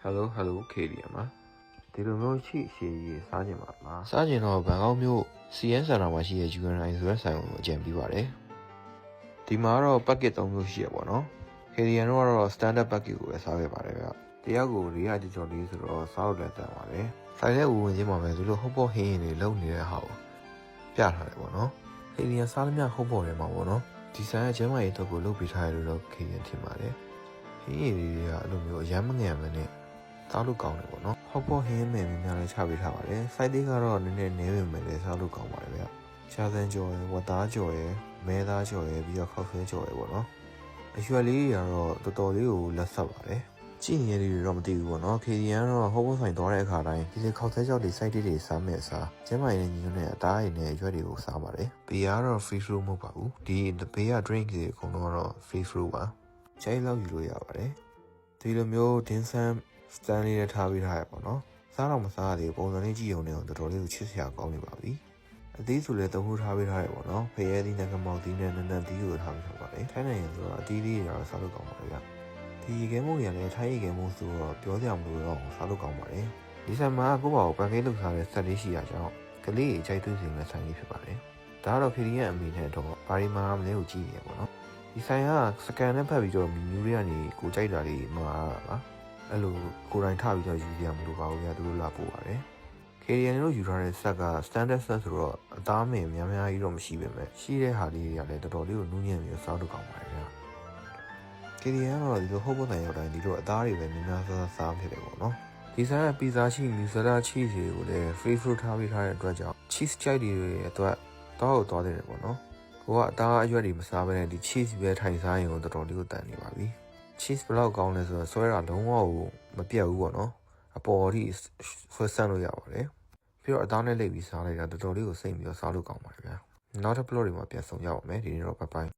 Hello KDM ပါဒီလိုမျိုးရှိရှည်ရေးစားကြပါလားစားကြတော့ဘန်ကောက်မြို့ CN ဆန်တာမှာရှိတဲ့ UNI ဆိုတဲ့ဆိုင်ကိုအကြံပေးပါတယ်ဒီမှာတော့ packet 3မျိုးရှိရပါတော့ KDM တော့ standard packet ကိုပဲစားခဲ့ပါတယ်ဗျတယောက်ကို400ကျော်လေးဆိုတော့စားလို့လည်းတန်ပါတယ်ဆိုင်တဲ့ဝင်ချင်းမှာပဲသူတို့ဟုတ်ပေါ်ဟင်းရင်တွေလုံနေတဲ့ဟာကိုပြထားတယ်ပေါ့နော် KDM စားလို့မြဟုတ်ပေါ်တယ်မှာပေါ့နော်ဒီဆိုင်ရဲ့ကျမ်းမာရေးတော့ကိုလုပ်ပေးထားရလို့ KDM ထင်ပါတယ်ဟင်းရည်တွေကအဲ့လိုမျိုးအရမ်းမငယ်မနဲ့စားလို့ကောင်းတယ်ပေါ့နော်ဟောက်ဖို့ဟင်းမယ်များလည်းချပေးထားပါတယ်စိုက်သေးကတော့နည်းနည်းနေဝင်မယ်လည်းစားလို့ကောင်းပါတယ်ဗျရှားစမ်းကြော်ရယ်ဝတ်သားကြော်ရယ်မဲသားကြော်ရယ်ပြီးတော့ခောက်ဆွဲကြော်ရယ်ပေါ့နော်အရွက်လေးတွေကတော့တော်တော်လေးကိုလက်ဆက်ပါတယ်ကြည့်နေရည်တွေတော့မသိဘူးပေါ့နော် KDM ကတော့ဟောက်ဖို့ဆိုင်သွားတဲ့အခါတိုင်းဒီခောက်ဆွဲကြော်တွေစိုက်တွေစားမဲ့အစားကျမ်းမာရေးညီညွတ်တဲ့အသားရည်နဲ့ရွက်တွေကိုစားပါတယ်ဘေးကတော့ free fruit မဟုတ်ပါဘူးဒီဘေးက drink တွေအကုန်လုံးကတော့ free fruit ပါချိုင်းလောက်ယူလို့ရပါတယ်ဒီလိုမျိုးဒင်းဆန်းစတန်လေးနဲ့ထားပေးထားရပေါ့နော်စားတော့မစားသေးပုံစံလေးကြည့်ုံနဲ့တော်တော်လေးကိုချစ်စရာကောင်းနေပါပြီအသေးဆိုလည်းသုံးဖို့ထားပေးထားရပေါ့နော်ဖရဲသီးနဲ့ကမောက်သီးနဲ့နန်းသီးကိုထားပေးထားပါတယ်ထိုင်းနိုင်ငံဆိုတော့အသီးလေးတွေတော့စားလို့ကောင်းပါတယ်ဗျဒီရေခဲမုန့်တွေကလည်းထိုင်းရေခဲမုန့်ဆိုတော့ပြောစရာမလိုတော့စားလို့ကောင်းပါတယ်ဒီဆိုင်မှာကိုယ့်ဘာကိုပန်ကိတ်လုပ်ထားတဲ့ဆက်လေးရှိတာကြောင့်ကလေးကြီးကြိုက်သွေးစင်တဲ့ဆိုင်လေးဖြစ်ပါတယ်ဒါကတော့ KDM အမေနဲ့တော့ဘာဒီမာမလဲကိုကြည့်နေရပေါ့နော်ဒီဆိုင်ကစကန်နဲ့ဖတ်ပြီးတော့မီနူးတွေကနေကိုကြိုက်တာလေးမှားတာပါအဲ့လိုကိုယ်တိုင်ထပြီးတော့ယူရမလို့ပါဘူးဗျာသူတို့လာပို့ပါတယ် KDM တို့ယူထားတဲ့ဆက်က standard set ဆိုတော့အသားမင်များကြီးတော့မရှိပါမဲ့ရှိတဲ့ဟာလေးတွေကလည်းတော်တော်လေးကိုနူးညံ့ပြီးစားလို့ကောင်းပါတယ်ဗျာ KDM ကတော့ဒီလိုဟုတ်ပုံစံရောက်တိုင်းဒီလိုအသားတွေပဲများစားဖြစ်တယ်ပေါ့နော်ဒီဆိုင်ကပီဇာရှိမီဇရာချီးတွေကိုလည်း free fruit ထားပေးထားတဲ့အတွက်ကြောင့် cheese ကြိုက်တွေအတွက်တော့သွားတယ်ပေါ့နော်ကိုကအသားအရွက်တွေမစားဘဲနဲ့ဒီ cheese ပဲထိုင်စားရင်တော့တော်တော်လေးကိုတန်နေပါပြီ cheese ဘယ်လောက်ကောင်းလဲဆိုတော့ဆွဲတာလုံးဝမပြတ်ဘူးပေါ့နော်အပေါ်အထိဆွဲဆန့်လို့ရပါတယ်ပြီးတော့အသားနဲ့လိပ်ပြီးစားလိုက်တာတော်တော်လေးကိုစိတ်ပြီးတော့စားလို့ကောင်းပါတယ်ဗျာနောက်တစ် plot တွေမှာပြန်ဆောင်ကြပါမယ်ဒီနေ့တော့ bye bye